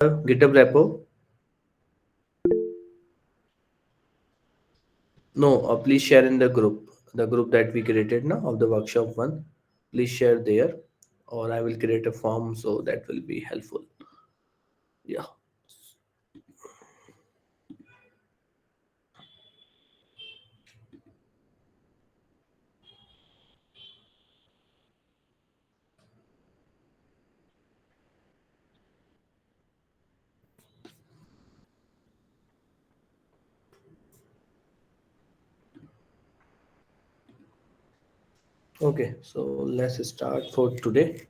GitHub repo? No, please share in the group that we created now of the workshop one. Please share there, or I will create a form so that will be helpful. Yeah. Okay, so let's start for today.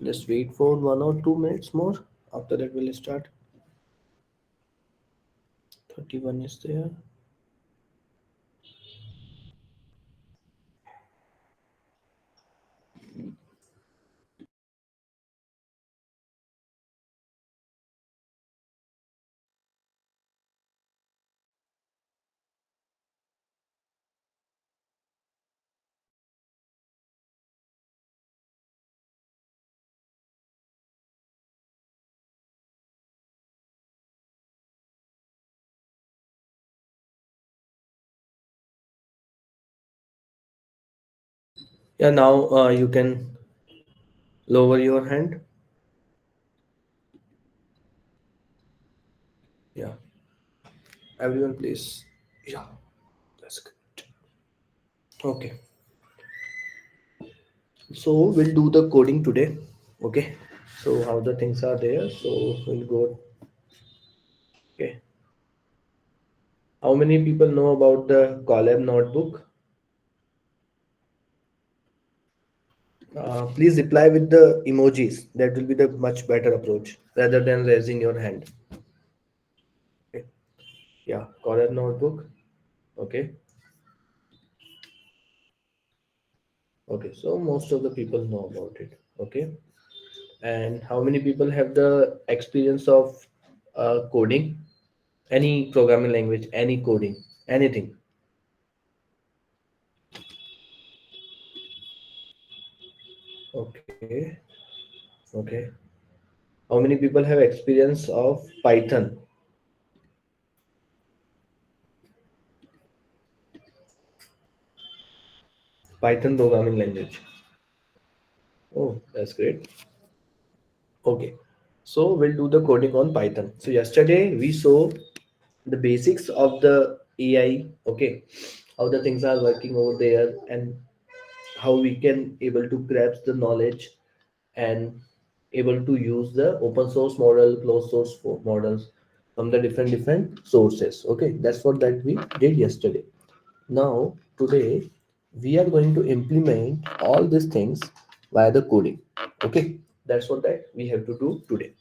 Just wait for 1 or 2 minutes more. After that, we'll start. 31 is there. Yeah, now you can lower your hand. Yeah, everyone, please. Yeah, that's good. Okay, so we'll do the coding today. Okay, so how the things are there. So we'll go. Okay, how many people know about the Colab notebook? Please reply with the emojis. That will be the much better approach rather than raising your hand. Okay. Yeah, Colab notebook. Okay. Okay. So most of the people know about it. Okay. And how many people have the experience of coding? Any programming language, any coding, anything. Okay. Okay. How many people have experience of Python? Python programming language. Oh, that's great. Okay. So we'll do the coding on Python. So yesterday we saw the basics of the AI, okay, how the things are working over there and how we can able to grasp the knowledge and able to use the open source model, closed source models from the different sources. Okay, that's what that we did yesterday. Now today we are going to implement all these things via the coding. Okay, that's what that we have to do today.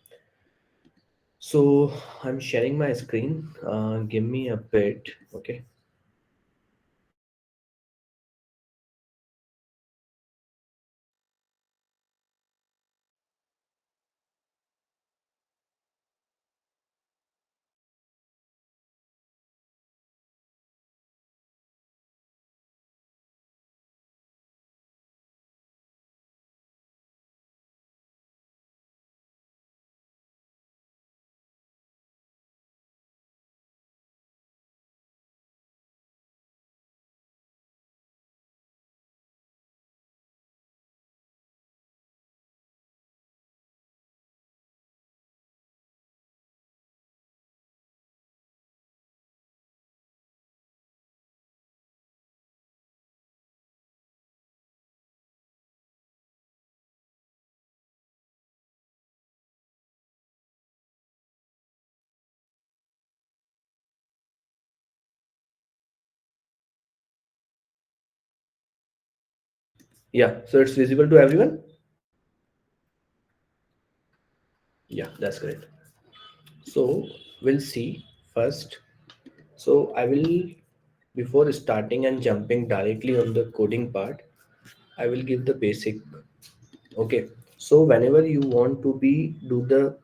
So I'm sharing my screen. Give me a bit. Okay. Yeah. So it's visible to everyone. Yeah, that's great. So we'll see first. So I will, before starting and jumping directly on the coding part, I will give the basic. Okay. So whenever you want to be do the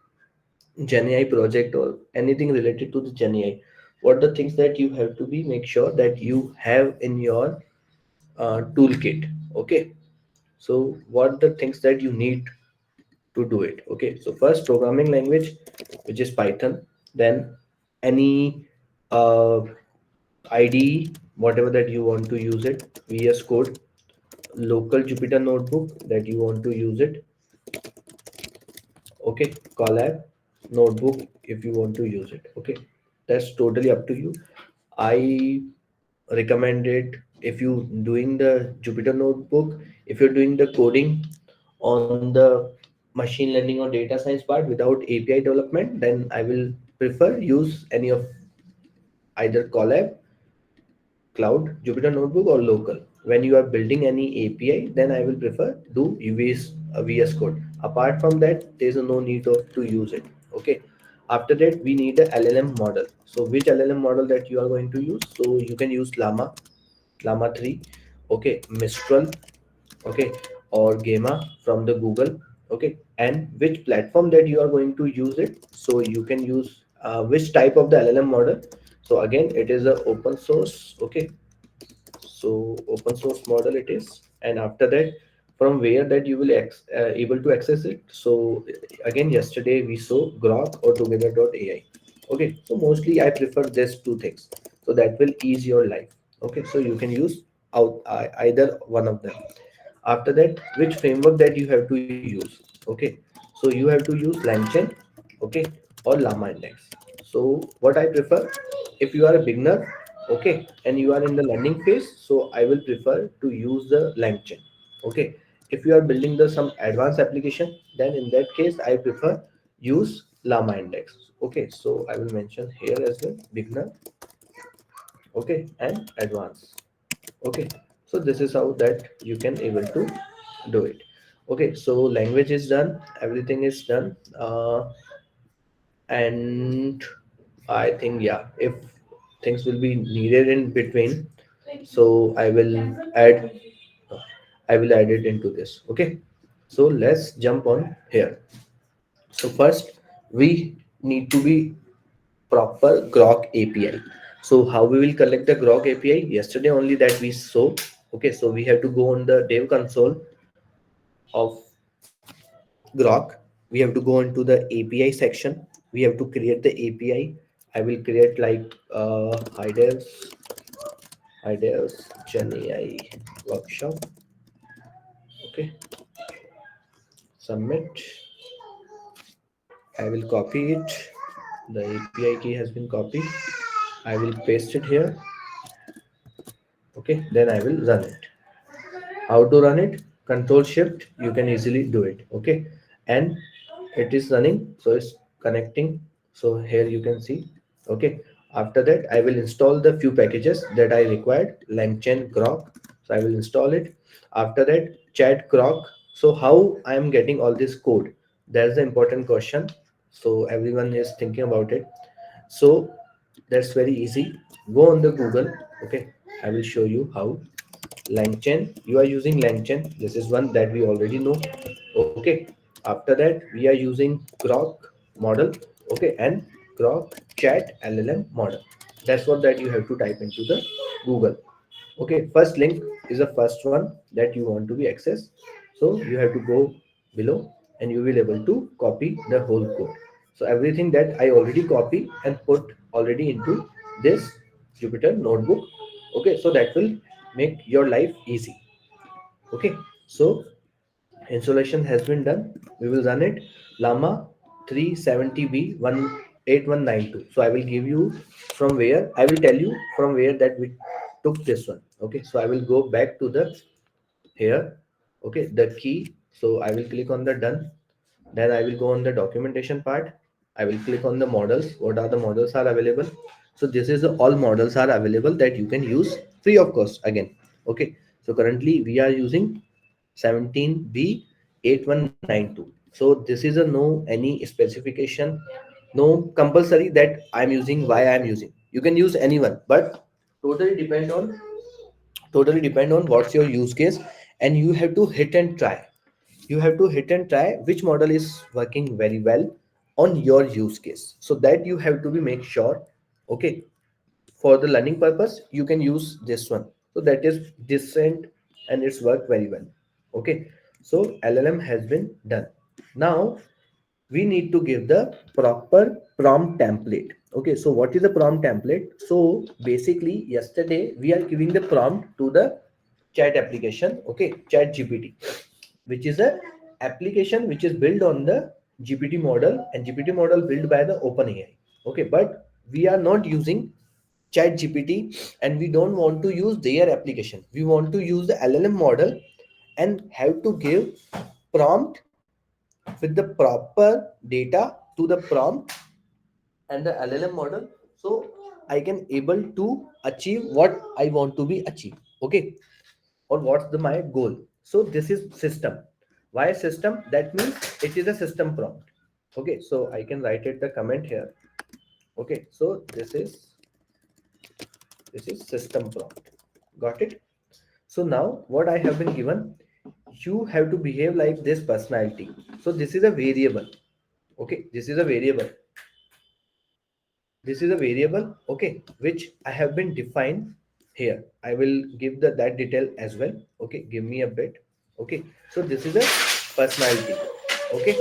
GenAI project or anything related to the GenAI, what the things that you have to be make sure that you have in your toolkit. Okay. So what the things that you need to do it. Okay, so first programming language, which is Python, then any uh, IDE, whatever that you want to use it, VS Code, local Jupyter notebook that you want to use it, okay, Colab notebook if you want to use it, okay, that's totally up to you. I recommend it if you doing the Jupyter notebook, if you're doing the coding on the machine learning or data science part without API development, then I will prefer use any of either Colab, Cloud, Jupyter Notebook, or local. When you are building any API, then I will prefer do VS Code. Apart from that, there is no need of to use it. Okay. After that, we need a LLM model. So which LLM model that you are going to use? So you can use Llama 3, okay, Mistral, okay, or Gamma from the Google, okay, and which platform that you are going to use it. So you can use which type of the LLM model. So again, it is a open source, okay, so open source model it is. And after that, from where that you will able to access it. So again, yesterday we saw Grok or together.ai. Okay, so mostly I prefer these two things, so that will ease your life. Okay, so you can use either one of them. After that, which framework that you have to use? Okay, so you have to use LangChain, okay, or Llama Index. So what I prefer, if you are a beginner, okay, and you are in the learning phase, so I will prefer to use the LangChain. Okay, if you are building the some advanced application, then in that case I prefer use Llama Index. Okay, so I will mention here as well, beginner, okay, and advanced. Okay, so this is how that you can able to do it. Okay, so language is done, everything is done, and I think, yeah, if things will be needed in between, so add I will add it into this. Okay, so let's jump on here. So first we need to be proper Grok API. So how we will collect the Grok API? Yesterday only that we saw. Okay, so we have to go on the dev console of Grok. We have to go into the API section. We have to create the API. I will create like HiDevs Gen AI workshop. Okay, submit. I will copy it. The API key has been copied. I will paste it here. Okay, then I will run it. How to run it? Control Shift, you can easily do it. Okay, and it is running, so it's connecting. So here you can see. Okay, after that I will install the few packages that I required. Langchain Grok, so I will install it. After that, Chat Grok. So how I am getting all this code? That's the important question. So everyone is thinking about it. So that's very easy. Go on the Google. Okay, I will show you how. LangChain, you are using LangChain. This is one that we already know. Okay, after that we are using Grok model. Okay, and Grok Chat LLM model. That's what that you have to type into the Google. Okay, first link is the first one that you want to be accessed. So you have to go below and you will able to copy the whole code. So everything that I already copy and put already into this Jupyter notebook. Okay, so that will make your life easy. Okay, so installation has been done. We will run it. Llama 370b 18192. So I will give you from where, I will tell you from where that we took this one. Okay, so I will go back to the here. Okay, the key. So I will click on the done. Then I will go on the documentation part. I will click on the models. What are the models are available? So this is the all models are available that you can use free of cost again. Okay, so currently we are using 17B8192. So this is a no any specification, no compulsory that I'm using, why I'm using. You can use anyone, but totally depend on what's your use case, and you have to hit and try. You have to hit and try which model is working very well on your use case, so that you have to be make sure. Okay, for the learning purpose you can use this one, so that is decent and it's worked very well. Okay, so LLM has been done. Now we need to give the proper prompt template. Okay, so what is the prompt template? So basically yesterday we are giving the prompt to the chat application, okay, chat GPT, which is a application which is built on the GPT model, and GPT model built by the OpenAI. Okay, but we are not using chat GPT, and we don't want to use their application. We want to use the LLM model and have to give prompt with the proper data to the prompt and the LLM model, so I can able to achieve what I want to be achieved. Okay, or what's my goal. So this is system. Why system? That means it is a system prompt. Okay, so I can write it the comment here. Okay, so this is system prompt. Got it? So now what I have been given, you have to behave like this personality. So this is a variable. Okay, this is a variable, okay, which I have been defined here. I will give that detail as well. Okay, give me a bit. Okay, so this is a personality. Okay,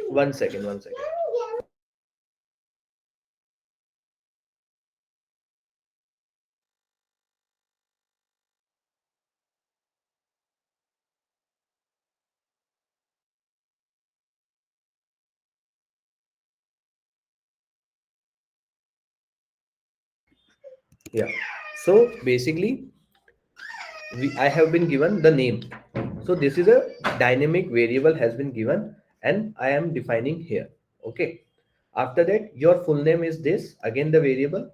one second. Yeah, so basically I have been given the name. So this is a dynamic variable has been given, and I am defining here. Okay. After that, your full name is this. Again, the variable.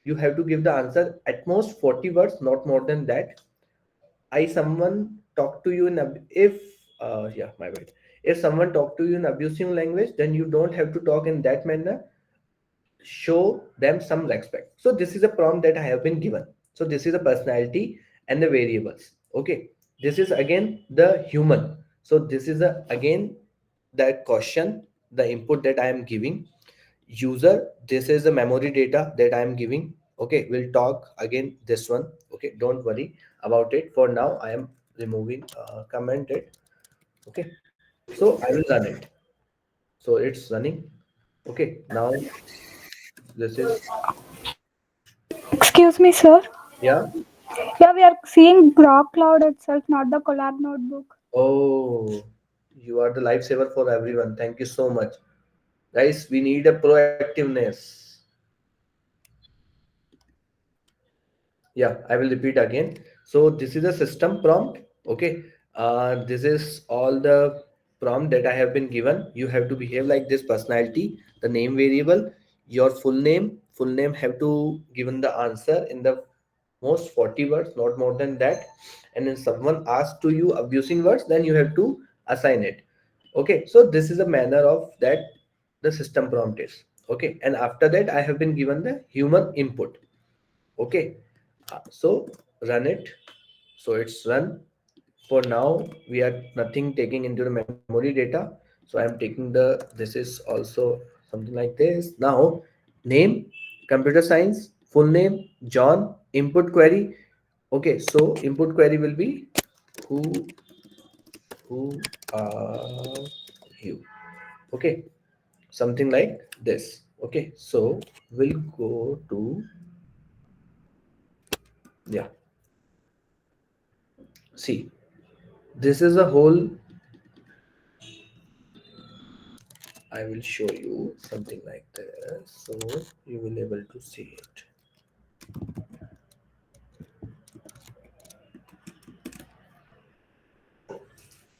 You have to give the answer at most 40 words, not more than that. I someone talk to you in if yeah, my bad. If someone talk to you in abusive language, then you don't have to talk in that manner. Show them some respect. So this is a prompt that I have been given. So this is a personality and the variables. Okay, this is again the human. So this is a again that question, the input that I am giving. User, this is the memory data that I am giving. Okay, we'll talk again this one. Okay, don't worry about it. For now I am removing comment it. Okay, so I will run it. So it's running. Okay, now this is, Excuse me, sir. yeah. Yeah, we are seeing Grok Cloud itself, not the collab notebook. Oh, you are the lifesaver for everyone. Thank you so much. Guys, we need a proactiveness. Yeah, I will repeat again. So this is a system prompt. Okay. This is all the prompt that I have been given. You have to behave like this personality, the name variable, your full name have to given the answer in the most 40 words, not more than that. And then someone asks to you abusing words, then you have to assign it. Okay, so this is a manner of that the system prompt is. Okay, and after that I have been given the human input. Okay, so run it. So it's run. For now we are nothing taking into the memory data. So I'm taking the, this is also something like this. Now name, computer science, full name John, input query. Okay, so input query will be who who are you. Okay, something like this. Okay, so we'll go to, yeah, see, this is a whole, I will show you something like this, so you will able to see it.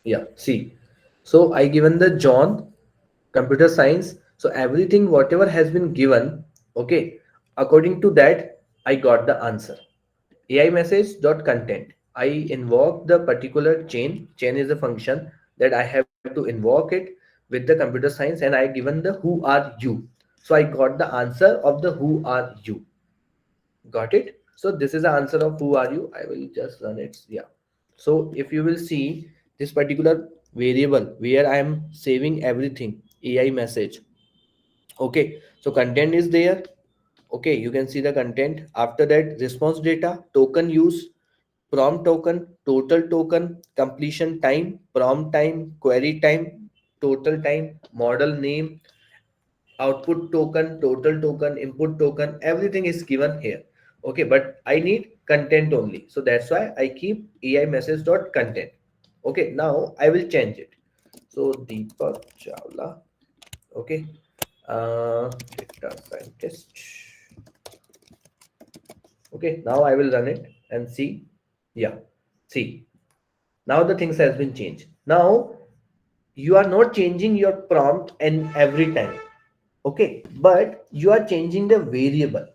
Yeah, see. So I given the John, computer science. So everything whatever has been given, okay, according to that, I got the answer. AI message dot content. I invoke the particular chain. Chain is a function that I have to invoke it with the computer science, and I given the who are you. So I got the answer of the who are you. Got it? So this is the answer of who are you. I will just run it. Yeah. So if you will see this particular variable where I am saving everything, AI message. Okay. So content is there. Okay. You can see the content. After that, response data, token use, prompt token, total token, completion time, prompt time, query time. total time, model name, output token, total token, input token, everything is given here. Okay, but I need content only. So that's why I keep AI message dot content. Okay, now I will change it. So Deepak Chawla. Okay, data scientist. Okay, now I will run it and see. Yeah, see, now the things has been changed. Now you are not changing your prompt and every time. Okay, but you are changing the variable,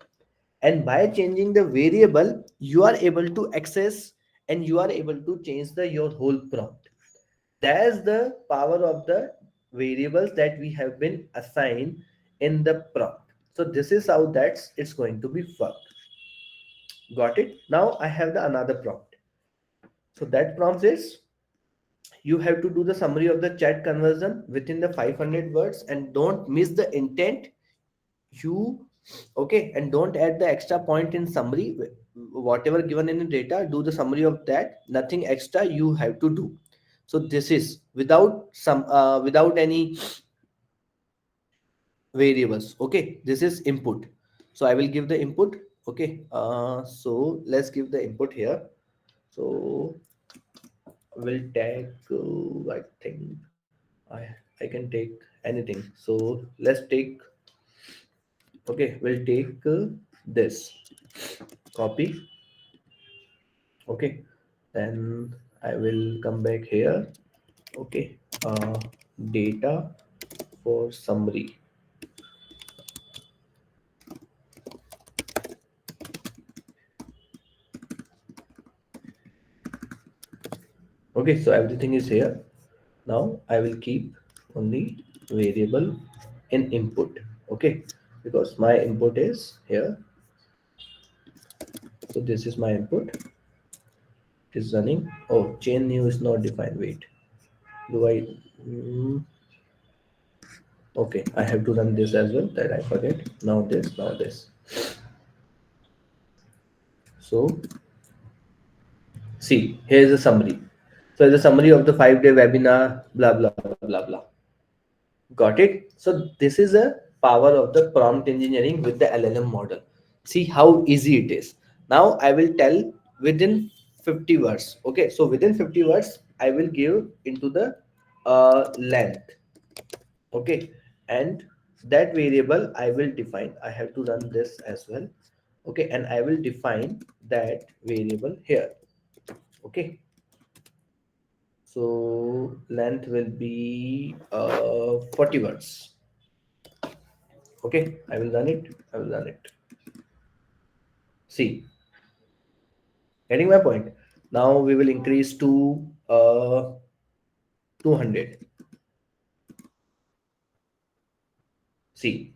and by changing the variable you are able to access and you are able to change the your whole prompt. That's the power of the variables that we have been assigned in the prompt. So this is how that's it's going to be worked. Got it? Now I have the another prompt. So that prompt is, you have to do the summary of the chat conversion within the 500 words and don't miss the intent. You okay, and don't add the extra point in summary. Whatever given in the data, do the summary of that, nothing extra you have to do. So this is without some without any variables. Okay, this is input. So I will give the input. Okay, so let's give the input here. So we'll take I think I can take anything. So let's take, okay, we'll take this, copy. Okay, then I will come back here. Okay, uh, data for summary. Okay, so everything is here. Now I will keep only variable in input. Okay, because my input is here. So this is my input. It is running. Oh, chain new is not defined. Wait, do I? mm, okay, I have to run this as well. That I forget. Now this. Now this. So see, here's a summary. So it's a summary of the 5-day webinar, blah, blah, blah, blah, blah. Got it? So this is a power of the prompt engineering with the LLM model. See how easy it is. Now I will tell within 50 words. Okay, so within 50 words, I will give into the length. Okay, and that variable I will define. I have to run this as well. Okay, and I will define that variable here. Okay, so length will be 40 words. Okay, I will run it. I will run it. See, getting my point. Now we will increase to 200. See,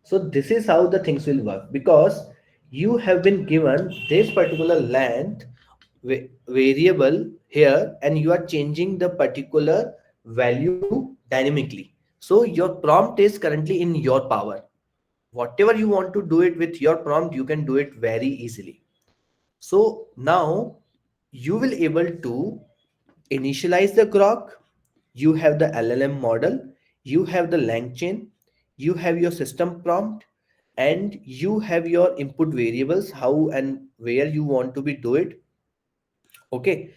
so this is how the things will work, because you have been given this particular length variable here, and you are changing the particular value dynamically. So your prompt is currently in your power. Whatever you want to do it with your prompt, you can do it very easily. So now you will able to initialize the grok. You have the LLM model, you have the LangChain, you have your system prompt, and you have your input variables, how and where you want to be do it. Okay,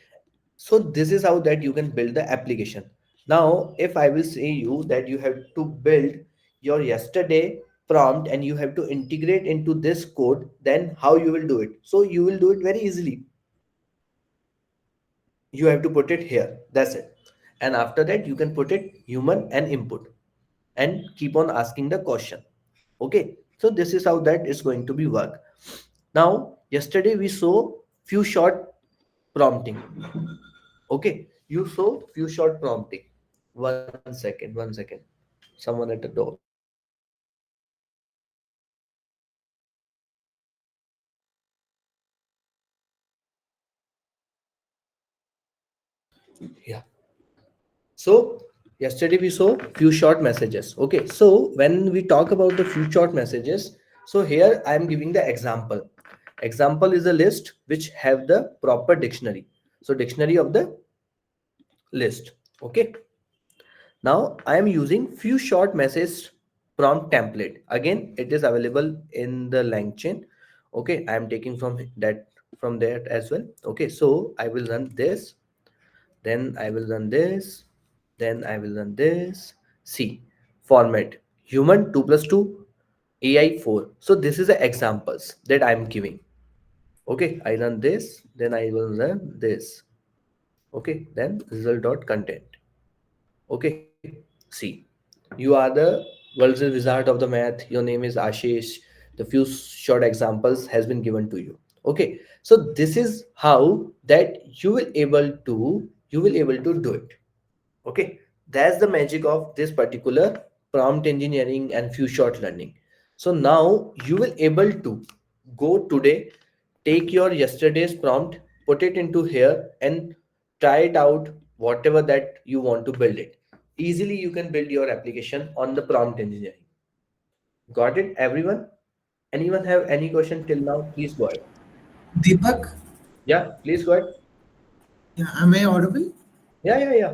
so this is how that you can build the application. Now if I will say you that you have to build your yesterday prompt and you have to integrate into this code, then how you will do it? So you will do it very easily. You have to put it here, that's it. And after that you can put it human and input and keep on asking the question. Okay, so this is how that is going to be work. Now yesterday we saw few short prompting. Okay, you saw few short prompting. One second, one second. Someone at the door. Yeah. So yesterday we saw few short messages. Okay, so when we talk about the few short messages, so here I am giving the example. Example is a list which have the proper dictionary. So dictionary of the list. Okay. Now I am using few short message prompt template. Again, it is available in the LangChain. Okay, I am taking from that as well. Okay, so I will run this, then I will run this, then I will run this. See, format human 2 plus 2, AI 4. So this is the examples that I am giving. Okay, I run this, then I will run this. Okay, then result dot content. Okay, see, you are the world's wizard of the math. Your name is Ashish. The few short examples has been given to you. Okay, so this is how that you will able to do it. Okay, that's the magic of this particular prompt engineering and few short learning. So now you will able to go today, take your yesterday's prompt, put it into here and try it out, whatever that you want to build it. Easily you can build your application on the prompt engineering. Got it, everyone? Anyone have any question till now? Please go ahead. Deepak, Yeah, please go ahead. yeah, am I audible? Yeah.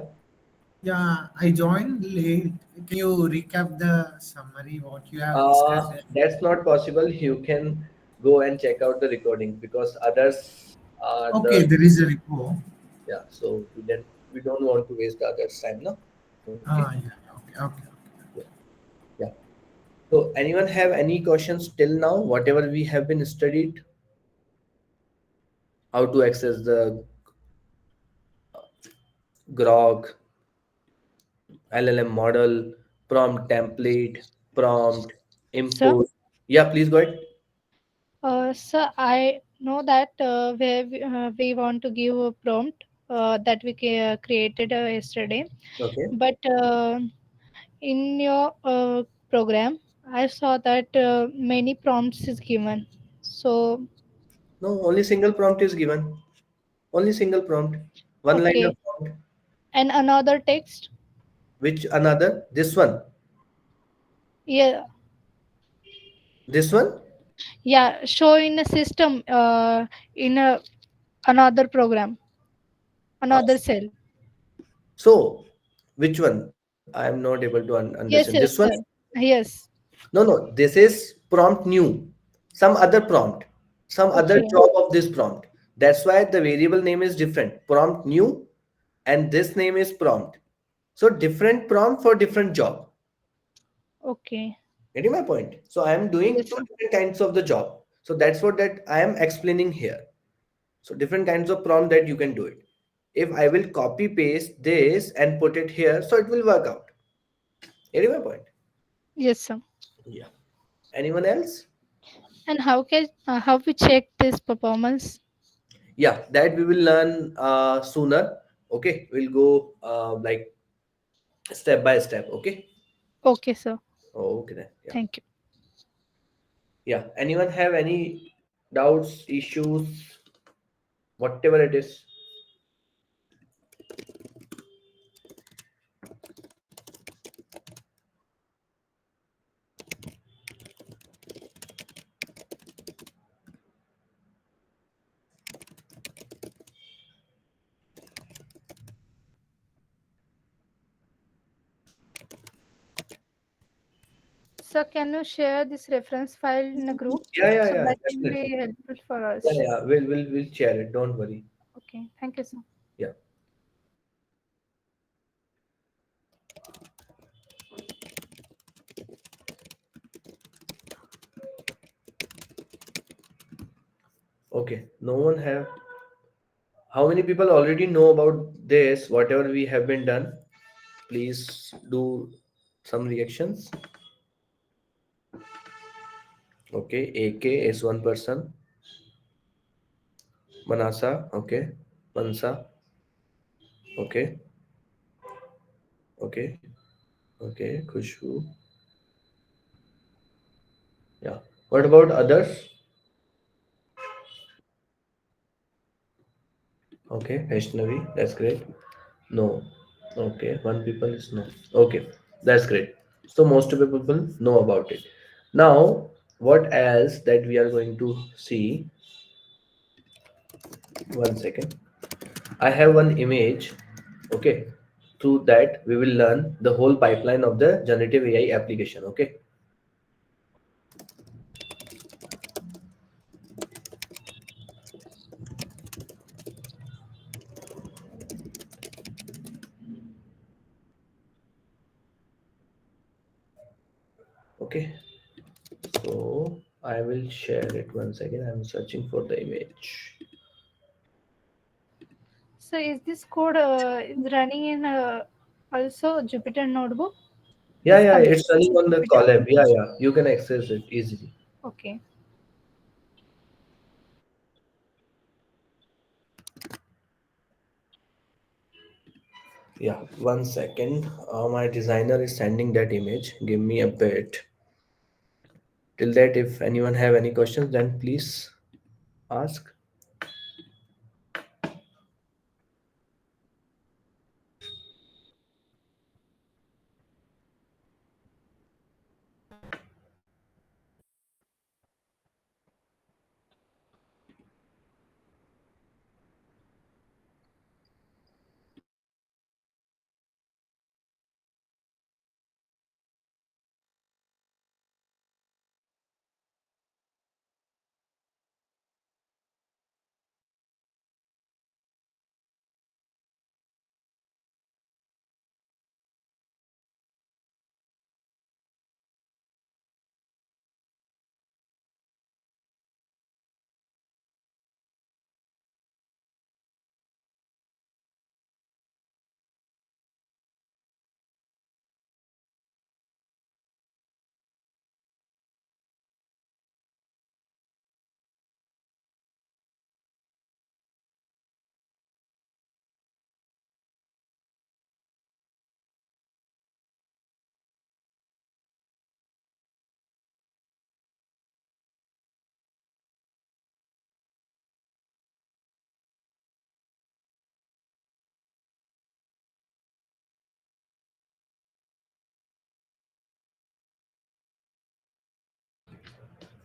Yeah, I joined late. Can you recap the summary what you have discussed? That's not possible. You can go and check out the recording because others are Okay, the there is a repo. yeah. So we don't want to waste the others' time, no. Okay. Yeah, okay, okay. Yeah. Yeah. So anyone have any questions till now? Whatever we have been studied, how to access the grok, LLM model, prompt template, prompt Sir, import. Yeah, please go ahead. sir, I know that where we want to give a prompt that we created yesterday, Okay. but in your program, I saw that many prompts is given. So, No, only single prompt is given. Only single prompt. One line of okay, prompt. and another text, Which another? This one. yeah, This one. yeah, show in a system in a another program, Uh, another cell. so, which one? I am not able to understand. This Yes, one? yes, sir. Yes. No. This is prompt new. Some other prompt. Some other Okay, job of this prompt. That's why the variable name is different. Prompt new, and this name is prompt. So different prompt for different job. okay. Getting my point? So I am doing Yes, two sir. different kinds of the job. So that's what that I am explaining here. So different kinds of prompt that you can do it. If I will copy paste this and put it here, so it will work out. Getting my point? Yes, sir. Yeah. Anyone else? And how we check this performance? Yeah, that we will learn sooner. Okay, we'll go like step by step. Okay. Okay, sir. Okay then. Yeah. Thank you. Yeah. Anyone have any doubts, issues, whatever it is? Sir, can you share this reference file in a group so Yeah. that can Definitely. be helpful for Yeah, us? yeah. We'll share it. Don't worry. Okay, thank you, sir. Yeah. Okay. No one have. How many people already know about this? Whatever we have been done. Please do some reactions. Okay. AK is one person. Manasa. Okay. Mansa. Okay. Okay. Okay. Khushbu. Yeah. What about others? Okay. Vaishnavi. That's great. No. Okay. One people is no. Okay. That's great. So most of the people know about it. Now, what else that we are going to see? One second. I have one image. Okay. through that we will learn the whole pipeline of the generative AI application. Okay. Okay. So I will share it once again. I'm searching for the image. So is this code is running in also Jupyter Notebook? Yeah, This yeah, complete it's running on the Jupyter collab. Yeah, application. yeah, you can access it easily. Okay. Yeah, one second. My designer is sending that image. Give me a bit. Till that, if anyone have any questions, then please ask.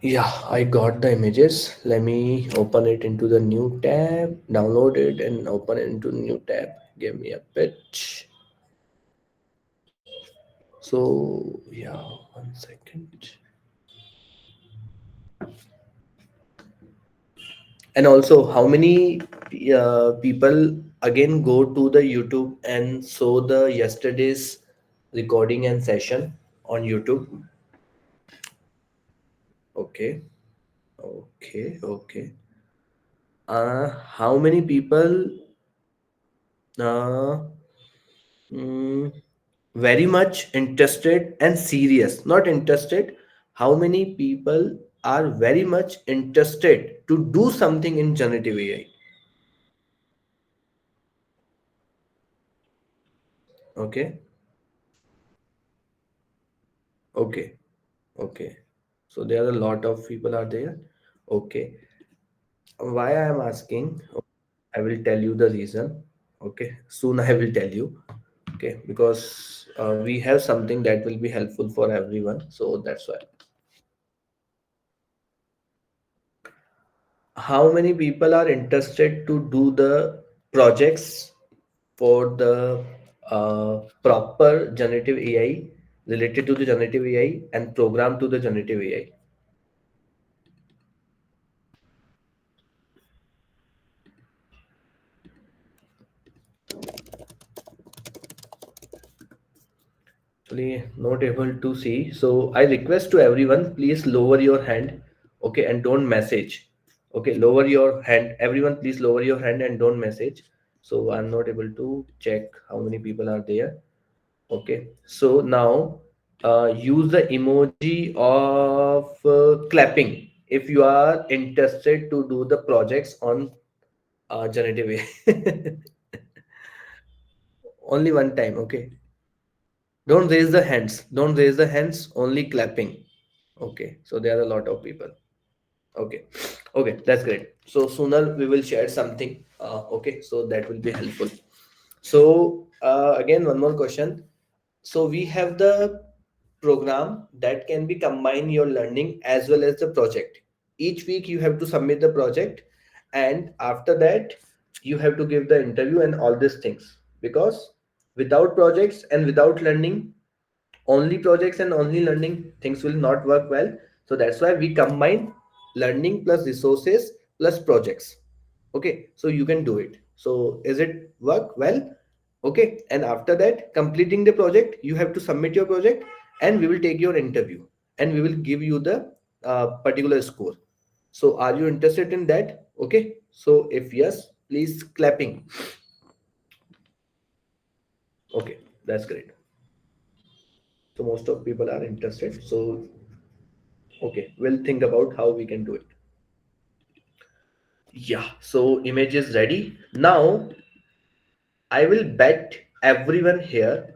Yeah, I got the images. Let me open it into the new tab, download it, and open it into new tab. Give me a bit. So, yeah, one second. And also, how many people again go to the YouTube and saw the yesterday's recording and session on YouTube? Okay, okay. How many people uh, mm, very much interested and serious? Not interested. How many people are very much interested to do something in generative AI? Okay, okay. Okay. So there are a lot of people are there. Okay. Why I am asking, I will tell you the reason. Okay. Soon I will tell you. Okay. Because we have something that will be helpful for everyone. So that's why. How many people are interested to do the projects for the proper generative AI related to the generative AI and program to the generative AI? Actually not able to see, so I request to everyone, please lower your hand. Okay, and don't message. Okay, lower your hand, everyone, please lower your hand and don't message. So I'm not able to check how many people are there. Okay, so now use the emoji of clapping if you are interested to do the projects on generative AI. Only one time. Okay, don't raise the hands. Don't raise the hands, only clapping. Okay, so there are a lot of people. Okay, okay, that's great. So sooner we will share something. Okay, so that will be helpful. So again, one more question. So we have the program that can be combine your learning as well as the project. Each week you have to submit the project, and after that you have to give the interview and all these things, because Without projects and without learning, only projects and only learning, things will not work well. So that's why we combine learning plus resources plus projects. Okay, so you can do it. So is it work well? Okay, and after that, completing the project, you have to submit your project, and we will take your interview, and we will give you the particular score. So are you interested in that? Okay, so if yes, please clapping. Okay, that's great. So most of people are interested. So okay, we'll think about how we can do it. Yeah, so image is ready. Now I will bet everyone here,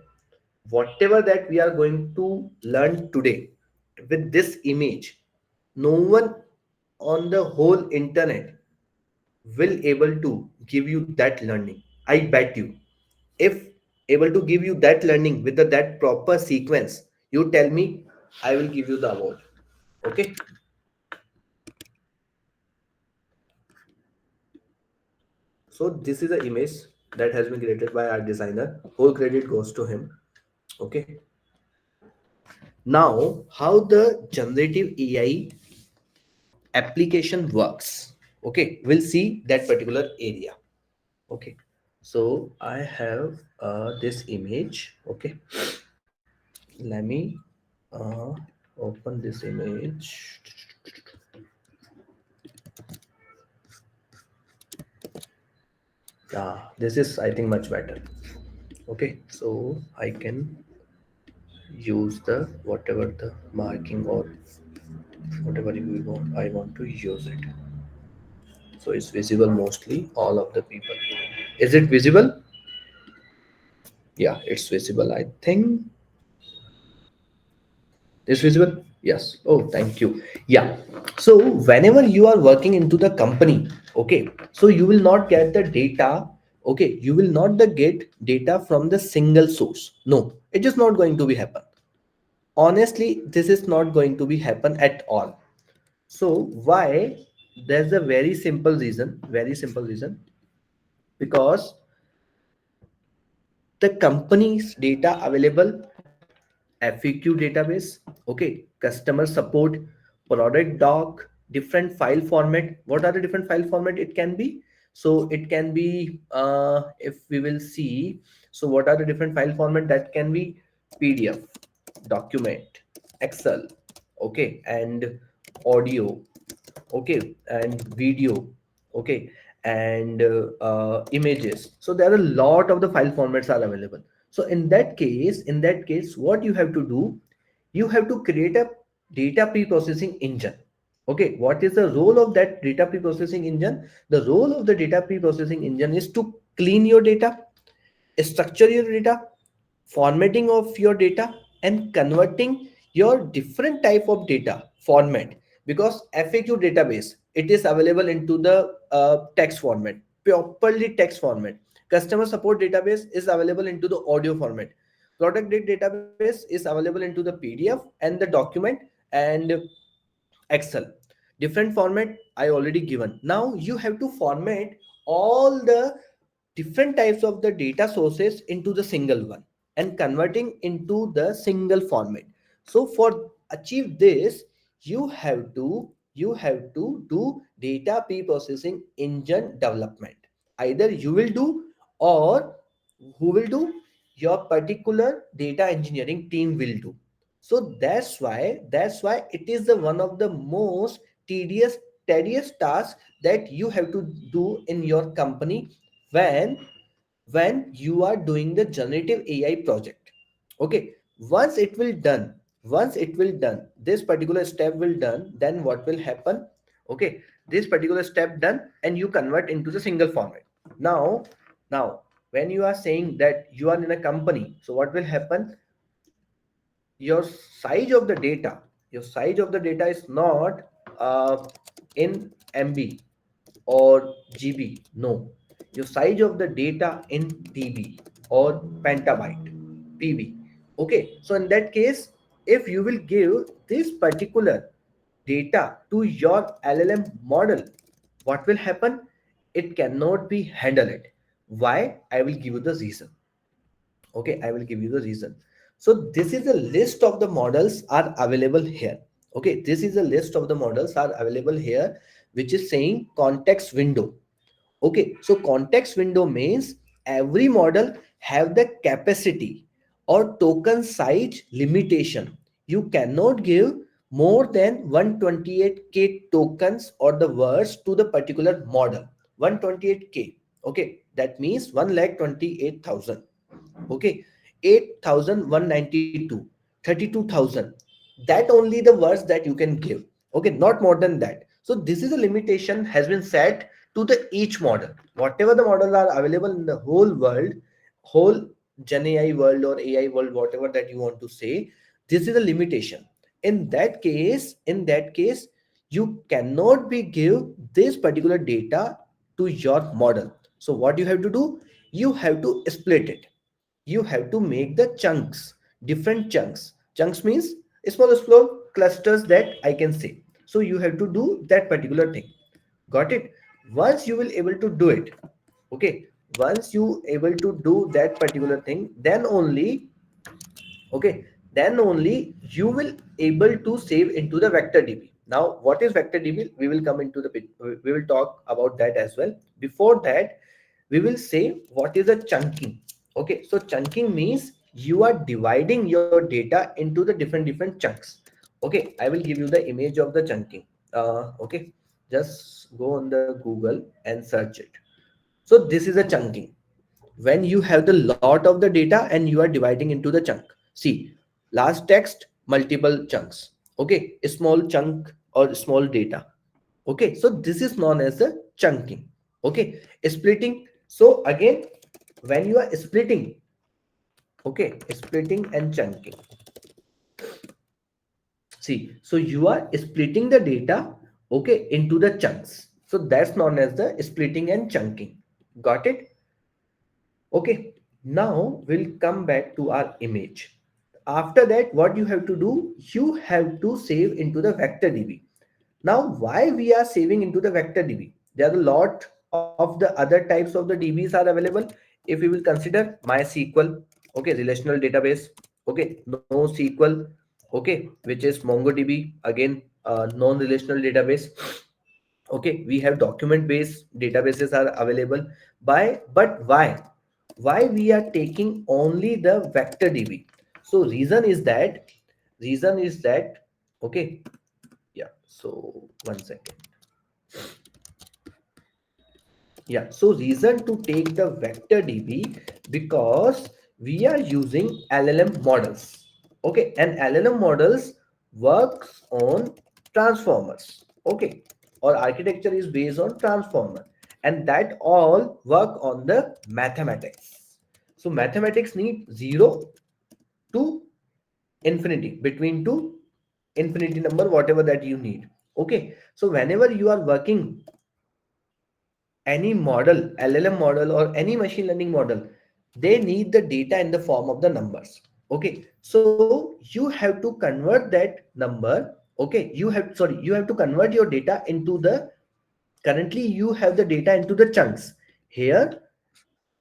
whatever that we are going to learn today with this image, no one on the whole internet will able to give you that learning. I bet you. If able to give you that learning with that proper sequence, you tell me, I will give you the award. Okay. So this is an image that has been created by our designer. Whole credit goes to him. Okay. Now, how the generative AI application works. Okay, we'll see that particular area. Okay, so I have this image. Okay, let me uh, open this image. Yeah, this is I think much better. Okay, so I can use the whatever the marking or whatever you want. I want to use it. So it's visible mostly all of the people. Is it visible? Yeah, it's visible. I think it's visible. Yes. Oh, thank you. Yeah. So whenever you are working into the company, okay, so you will not get the data. Okay, you will not the get data from the single source. No, it is not going to be happen. Honestly, this is not going to be happen at all. So why? There's a very simple reason. Very simple reason. Because the company's data available FAQ database, okay, customer support, product doc, different file format. What are the different file format it can be? So it can be, if we will see, so what are the different file format that can be? PDF, document, Excel, okay, and audio, okay, and video, okay, and images. So there are a lot of the file formats are available. So in that case what you have to do, you have to create a data pre-processing engine. Okay, what is the role of that data pre-processing engine? The role of the data pre-processing engine is to clean your data, structure your data, formatting of your data, and converting your different type of data format. Because FAQ database, it is available into the text format, properly text format. Customer support database is available into the audio format. Product data database is available into the PDF and the document and Excel. Different format I already given. Now you have to format all the different types of the data sources into the single one and converting into the single format. So for achieve this, you have to do data pre-processing engine development. Either you will do, or who will do? Your particular data engineering team will do. So that's why it is the one of the most tedious tasks that you have to do in your company when you are doing the generative AI project. Okay, once it will done, this particular step will done, then what will happen? Okay, this particular step done, and you convert into the single format. Now when you are saying that you are in a company, so what will happen? Your size of the data, is not in MB or GB. No, your size of the data in TB or petabyte, PB. Okay, so in that case, if you will give this particular data to your LLM model, what will happen? It cannot be handled. Why? I will give you the reason. Okay, I will give you the reason. So this is a list of the models are available here. Okay, this is a list of the models are available here, which is saying context window. Okay, so context window means every model have the capacity or token size limitation. You cannot give more than 128k tokens or the words to the particular model. 128k. Okay, that means 1,28,000. Okay, 8,192, 32,000. That only the words that you can give. Okay, not more than that. So this is a limitation has been set to the each model. Whatever the models are available in the whole world, whole Gen AI world or AI world, whatever that you want to say, this is a limitation. In that case, you cannot be give this particular data to your model. So what you have to do, you have to split it. You have to make the chunks, different chunks means small clusters that I can say. So you have to do that particular thing. Got it? Once you will able to do it, okay, once you able to do that particular thing, then only, okay, then only you will able to save into the vector db. Now what is vector db, we will come into the we will talk about that as well. Before that, we will say what is a chunking. Okay, so chunking means you are dividing your data into the different chunks. Okay, I will give you the image of the chunking. Okay, just go on the Google and search it. So this is a chunking. When you have the lot of the data and you are dividing into the chunk. See, last text, multiple chunks. Okay, a small chunk or small data. Okay, so this is known as the chunking. Okay, splitting. So again, when you are splitting, okay, splitting and chunking. See, so you are splitting the data, okay, into the chunks. So that's known as the splitting and chunking. Got it? Okay, now we'll come back to our image. After that, what you have to do, you have to save into the vector db. Now, why we are saving into the vector db? There are a lot of the other types of the dbs are available. If we will consider MySQL, okay, relational database, okay, NoSQL, okay, which is MongoDB, again, non-relational database. Okay, we have document based databases are available. But why we are taking only the vector db? So reason is that okay, yeah, so 1 second. Yeah, so reason to take the vector db, because we are using llm models. Okay, and llm models works on transformers. Okay, or architecture is based on transformer, and that all work on the mathematics. So mathematics need 0 to infinity, between two infinity number, whatever that you need. Okay, so whenever you are working any model, llm model or any machine learning model, they need the data in the form of the numbers. Okay, so you have to convert that number. Okay, you have to convert your data into the, currently you have the data into the chunks here.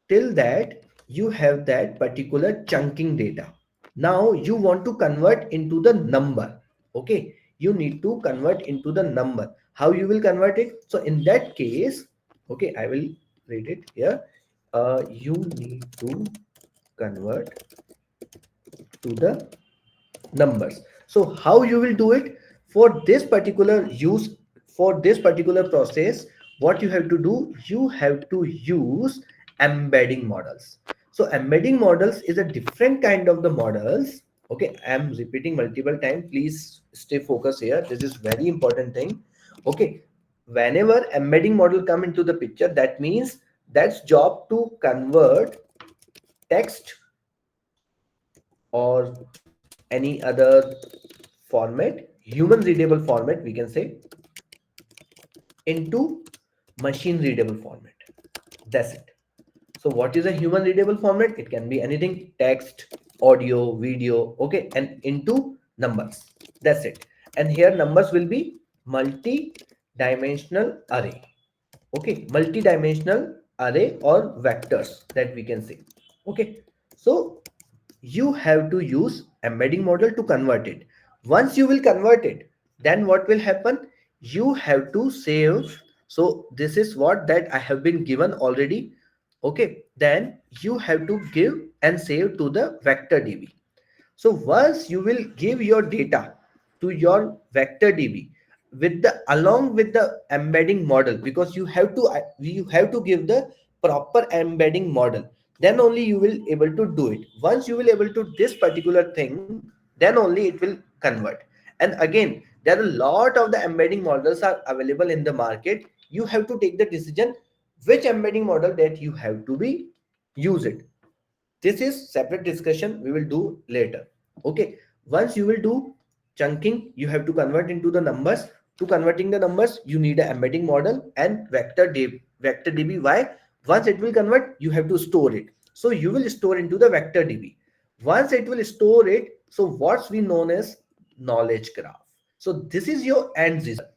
Till that you have that particular chunking data. Now you want to convert into the number. Okay, you need to convert into the number. How you will convert it? So in that case, okay, I will read it here. You need to convert to the numbers. So how you will do it? For this particular use, for this particular process, what you have to do, you have to use embedding models. So embedding models is a different kind of the models. Okay, I am repeating multiple times, please stay focused here, this is very important thing. Okay, whenever embedding model come into the picture, that means that's job to convert text or any other format, human readable format, we can say, into machine readable format. That's it. So what is a human readable format? It can be anything, text, audio, video, okay, and into numbers. That's it. And here numbers will be multi-dimensional array. Okay, multi-dimensional array or vectors that we can say. Okay, so you have to use embedding model to convert it. Once you will convert it, then what will happen? You have to save. So this is what that I have been given already. Okay, then you have to give and save to the vector DB. So once you will give your data to your vector DB with the along with the embedding model, because you have to give the proper embedding model, then only you will able to do it. Once you will able to this particular thing, then only it will convert. And again, there are a lot of the embedding models are available in the market. You have to take the decision which embedding model that you have to be use it. This is separate discussion we will do later. Okay, once you will do chunking, you have to convert into the numbers. To converting the numbers, you need an embedding model and vector db. Why? Once it will convert, you have to store it. So you will store into the vector db. Once it will store it, so what's we known as knowledge graph. So this is your end result.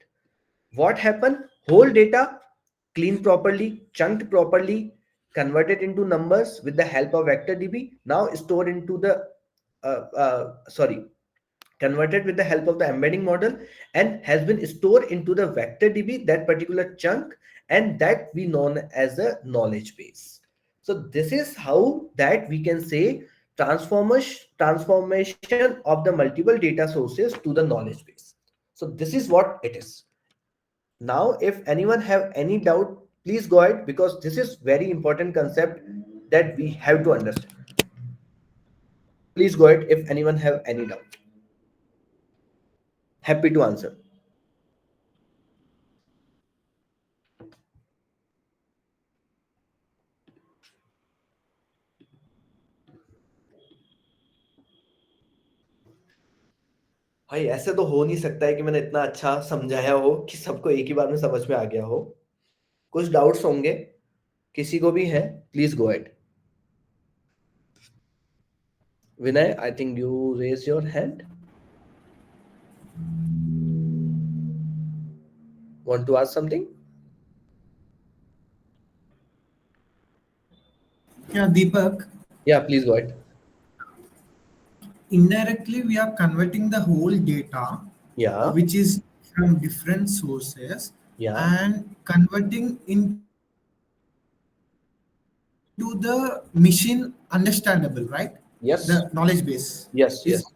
What happened? Whole data cleaned properly, chunked properly, converted into numbers with the help of vector db, now stored into the sorry, converted with the help of the embedding model, and has been stored into the vector db, that particular chunk, and that we known as a knowledge base. So this is how that we can say transformation of the multiple data sources to the knowledge base. So this is what it is. Now if anyone have any doubt, please go ahead, because this is very important concept that we have to understand. Please go ahead if anyone have any doubt. Happy to answer. भाई ऐसे तो हो नहीं सकता है कि मैंने इतना अच्छा समझाया हो कि सबको एक ही बार में समझ में आ गया हो. कुछ डाउट्स होंगे, किसी को भी है, please go ahead. Vinay, I think you raise your hand. Want to ask something? Yeah, Deepak. Yeah, please go ahead. Indirectly, we are converting the whole data, Yeah. which is from different sources, Yeah. and converting into the machine understandable, right? Yes. The knowledge base Yes. Yes. is,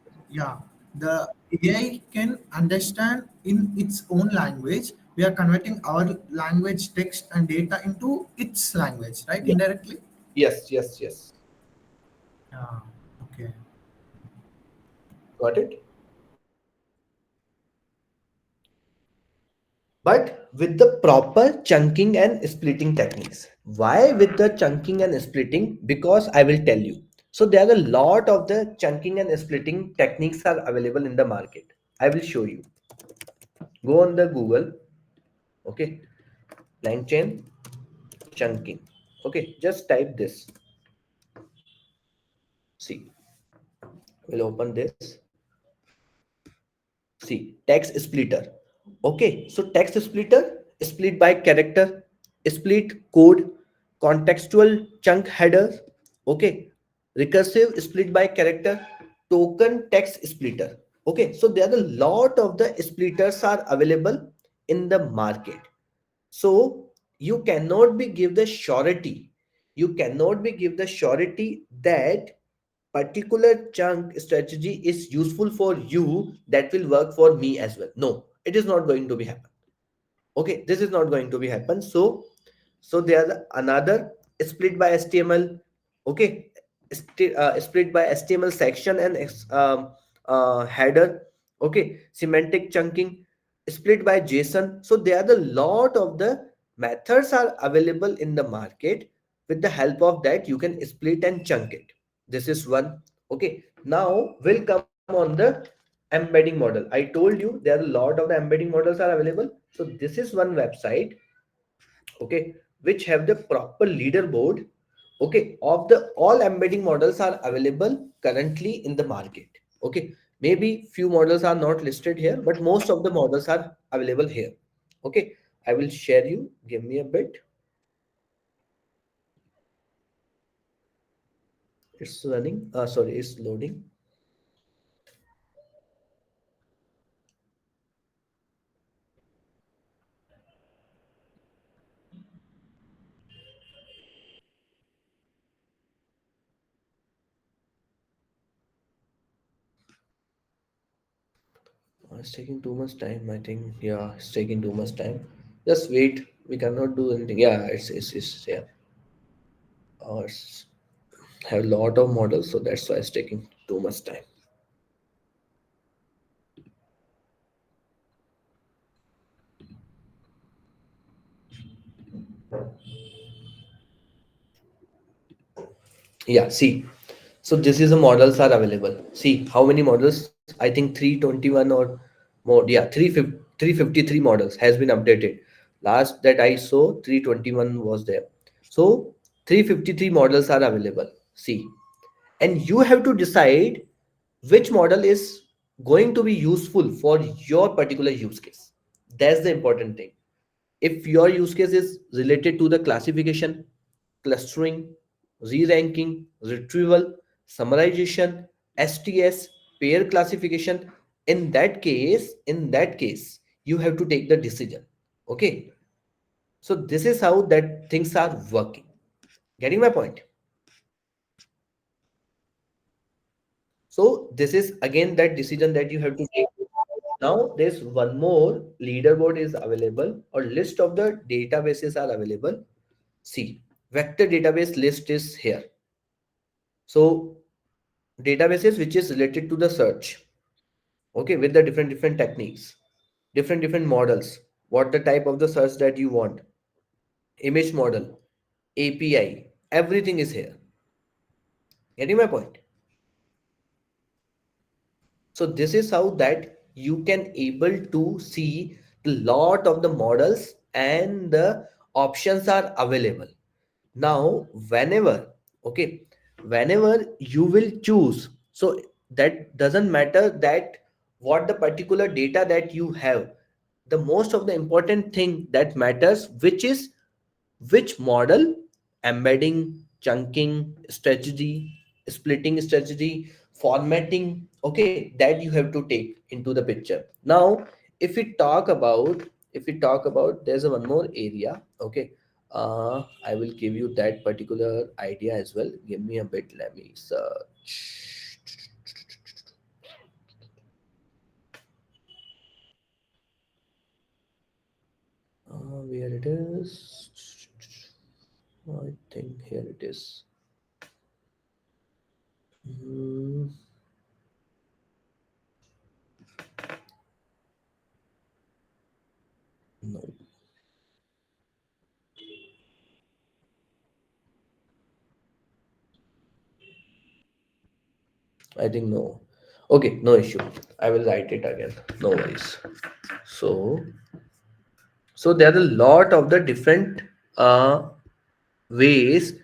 yeah, the AI can understand in its own language. We are converting our language, text, and data into its language, right? Yeah. Indirectly. Yes. Yes. Yes. Yeah. Okay. Got it? But with the proper chunking and splitting techniques. Why with the chunking and splitting? Because I will tell you. So there are a lot of the chunking and splitting techniques are available in the market. I will show you. Go on the Google. Okay. LangChain chunking. Okay. Just type this. See. We'll open this. See, text splitter. Okay, so text splitter, split by character, split code, contextual chunk headers. Okay, recursive split by character, token text splitter. Okay, so there are a lot of the splitters are available in the market. So you cannot be give the surety. You cannot be give the surety that particular chunk strategy is useful for you, that will work for me as well. No, it is not going to be happen. Okay, this is not going to be happen. So there's another split by html. Okay, split by html section and header. Okay, semantic chunking, split by json. So there are a lot of the methods are available in the market. With the help of that, you can split and chunk it. This is one. Okay, now we'll come on the embedding model. I told you there are a lot of the embedding models are available. So this is one website, okay, which have the proper leaderboard, okay, of the all embedding models are available currently in the market. Okay, maybe few models are not listed here, but most of the models are available here. Okay, I will share you. Give me a bit. It's running. Sorry, it's loading. It's taking too much time. I think. Yeah, it's taking too much time. Just wait. We cannot do anything. Yeah, it's yeah. It's have a lot of models, so that's why it's taking too much time. Yeah, see. So this is the models are available. See how many models? I think 321 or more. Yeah, 353 models has been updated. Last that I saw 321 was there. So 353 models are available. See, and you have to decide which model is going to be useful for your particular use case. That's the important thing. If your use case is related to the classification, clustering, re-ranking, retrieval, summarization, STS, pair classification, in that case, you have to take the decision. Okay. So this is how that things are working. Getting my point? So this is again that decision that you have to take. Now there's one more leaderboard is available or list of the databases are available. See, vector database list is here. So databases which is related to the search, okay, with the different techniques, different models, what the type of the search that you want, image model, API, everything is here. Getting my point? So this is how that you can able to see the lot of the models and the options are available. Now whenever, okay, whenever you will choose, so that doesn't matter that what the particular data that you have, the most of the important thing that matters which is which model, embedding, chunking strategy, splitting strategy, formatting, okay, that you have to take into the picture. Now if we talk about there's a one more area, okay. I will give you that particular idea as well. Give me a bit, let me search. Where it is? I think here it is. Hmm, no, I think no. Okay, no issue. I will write it again. No worries. So, so there are a lot of the different ways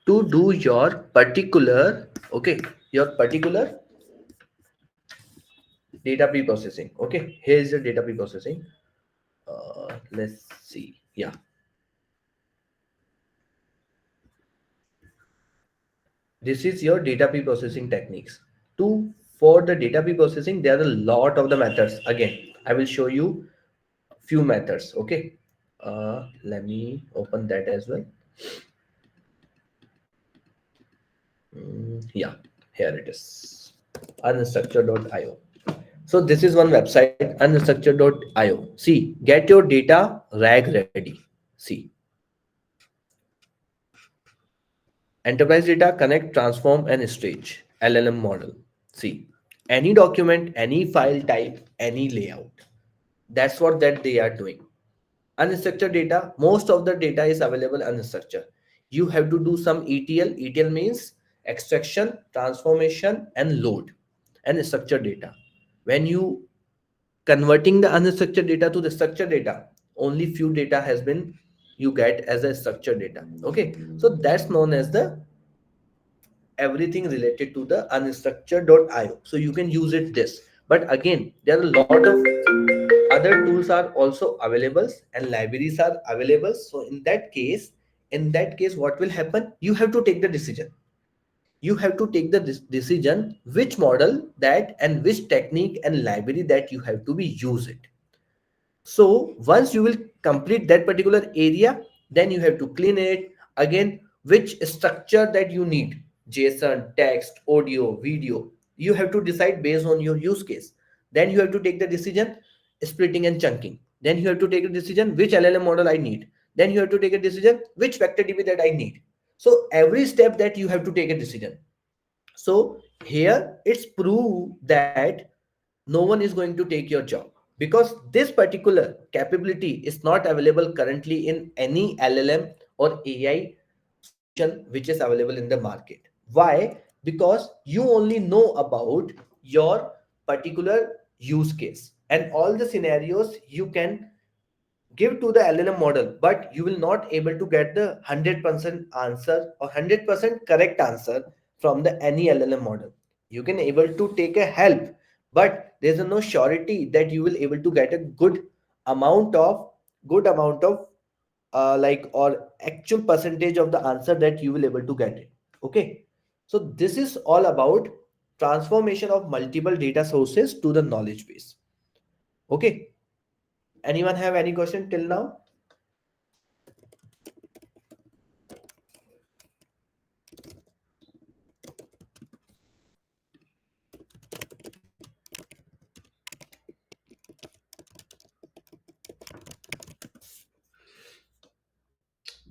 to do your particular, okay, your particular data pre-processing. Okay, here is the data pre-processing. Let's see. Yeah, this is your data pre-processing techniques. To for the data pre-processing, there are a lot of the methods. Again, I will show you few methods. Okay, let me open that as well. Yeah, here it is. Unstructured.io. So this is one website, unstructured.io. See, get your data rag ready. See, enterprise data connect, transform, and stage LLM model. See, any document, any file type, any layout. That's what that they are doing. Unstructured data, most of the data is available unstructured. You have to do some ETL. ETL means extraction, transformation, and load. And structured data, when you converting the unstructured data to the structured data, only few data has been you get as a structured data. Okay, so that's known as the everything related to the unstructured.io. So you can use it this, but again there are a lot of other tools are also available and libraries are available. So in that case what will happen, you have to take the decision. you have to take the decision which model that and which technique and library that you have to be use it. So once you will complete that particular area, then you have to clean it again, which structure that you need, JSON, text, audio, video. You have to decide based on your use case. Then you have to take the decision, splitting and chunking. Then you have to take a decision which LLM model I need. Then you have to take a decision which vector DB that I need. So every step that you have to take a decision. So here it's prove that no one is going to take your job, because this particular capability is not available currently in any LLM or AI solution which is available in the market. Why? Because you only know about your particular use case and all the scenarios you can give to the LLM model, but you will not able to get the 100% answer or 100% correct answer from the any LLM model. You can able to take a help, but there's no surety that you will able to get a amount of good amount of like or actual percentage of the answer that you will able to get it. Okay, so this is all about transformation of multiple data sources to the knowledge base. Okay, anyone have any question till now?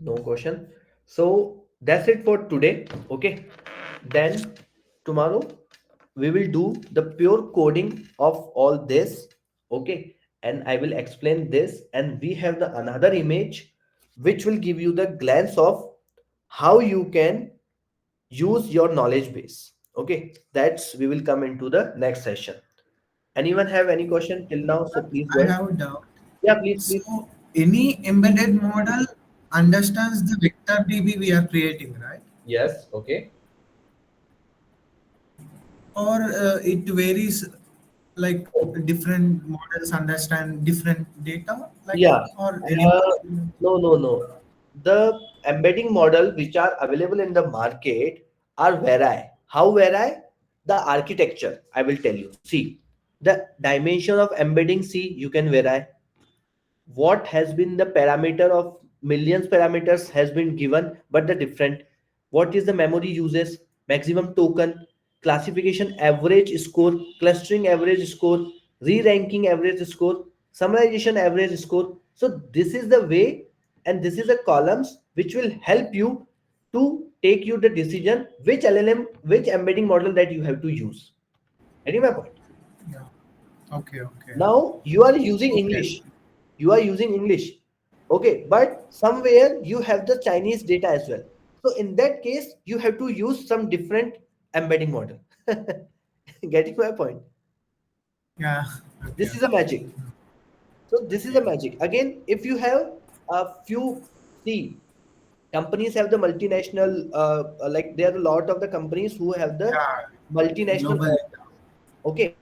No question. So that's it for today. Okay. Then tomorrow we will do the pure coding of all this. Okay. And I will explain this. And we have the another image which will give you the glance of how you can use your knowledge base. Okay. That's we will come into the next session. Anyone have any question till now? So please go I ahead. have a doubt. Yeah, please, please. So any embedded model understands the vector DB we are creating, right? Yes. Okay. Or it varies, like different models understand different data like that, Yeah. or any No, no, no. The embedding model which are available in the market are vary. How vary? The architecture, I will tell you. See, the dimension of embedding, see, you can vary. What has been the parameter of millions parameters has been given, but the different. What is the memory uses, maximum token, classification average score, clustering average score, re-ranking average score, summarization average score. So this is the way, and this is the columns which will help you to take you the decision which LLM, which embedding model that you have to use. Getting my point? yeah. Okay, okay, Now you are using okay. English. You are using English. Okay, but somewhere you have the Chinese data as well. So in that case, you have to use some different embedding model. Getting my point? Yeah, okay, This is a okay, magic. So this is a magic. Again, if you have a few, see, companies have the multinational, like there are a lot of the companies who have the yeah. multinational Global data. Okay,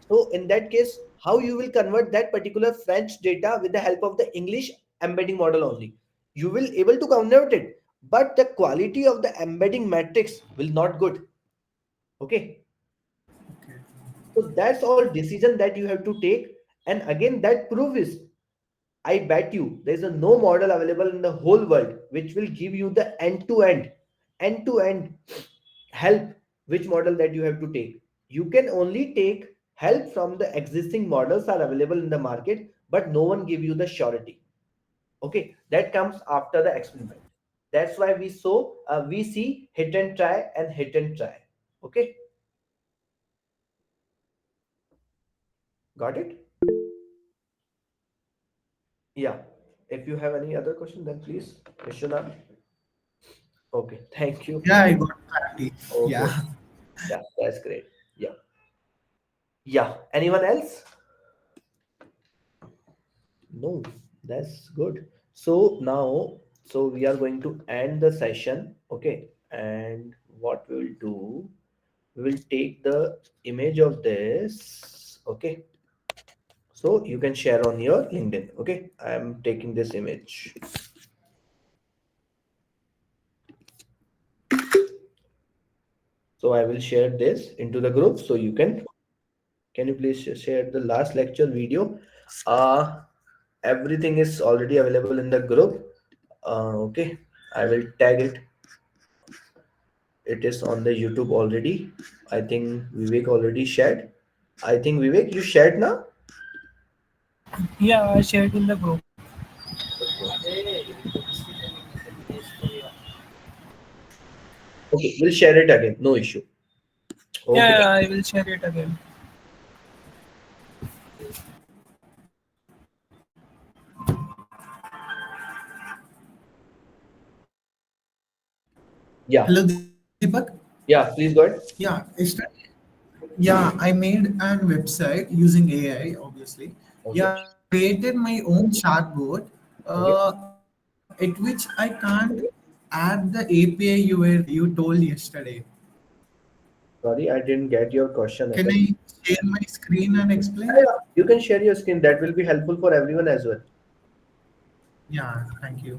so in that case, how you will convert that particular French data with the help of the English embedding model only? You will able to convert it, but the quality of the embedding matrix will not good. Okay, Okay. so that's all decision that you have to take. And again, that proof is, I bet you there is a no model available in the whole world which will give you the end-to-end help which model that you have to take. You can only take help from the existing models are available in the market, but no one give you the surety. Okay, that comes after the experiment. That's why we see hit and try and hit and try. Okay, got it? Yeah. If you have any other question, then please, Vishwanath. Okay, thank you. Yeah, I got clarity. Okay, Yeah. yeah, that's great. Yeah, yeah. Anyone else? No, that's good. So now, so we are going to end the session. Okay, and what we will do, we will take the image of this. Okay, so you can share on your LinkedIn. Okay, I am taking this image. So I will share this into the group so you can you please share the last lecture video? Uh, Everything is already available in the group. Okay, I will tag it. It is on the YouTube already. I think Vivek already shared. I think Vivek, you shared now? Yeah, I shared in the group. Okay. Okay, we'll share it again. No issue. Okay. Yeah, I will share it again. Yeah. Hello, Deepak. Yeah, please go ahead. Yeah, yeah, I made an website using AI, obviously. Okay. Yeah, I created my own chatbot, Okay. at which I can't add the API you told yesterday. Sorry, I didn't get your question Can again. I share my screen and Yeah, explain? yeah. You can share your screen. That will be helpful for everyone as well. Yeah, thank you.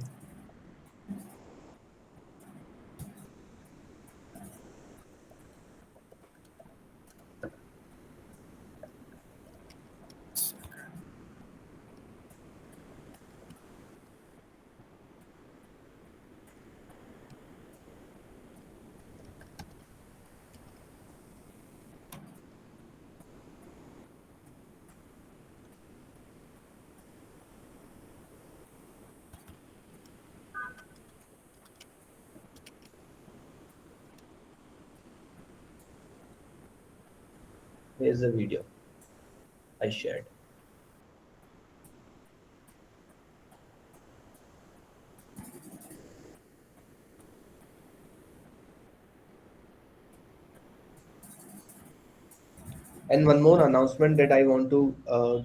Here's the video I shared. And one more announcement that I want to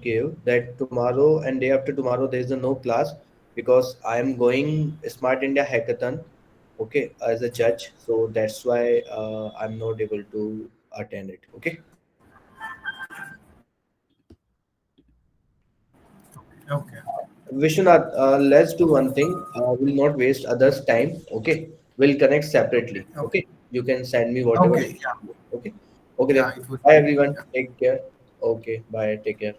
give, that tomorrow and day after tomorrow there is a no class because I am going Smart India Hackathon, okay, as a judge. So that's why I'm not able to attend it. Okay. Okay. Vishwanath, let's do one thing. We'll not waste others' time. Okay. We'll connect separately. Okay. Okay. You can send me whatever. Okay. Yeah. Okay. Okay then. Yeah, it would Bye be. everyone. Yeah. Take care. Okay. Bye. Take care.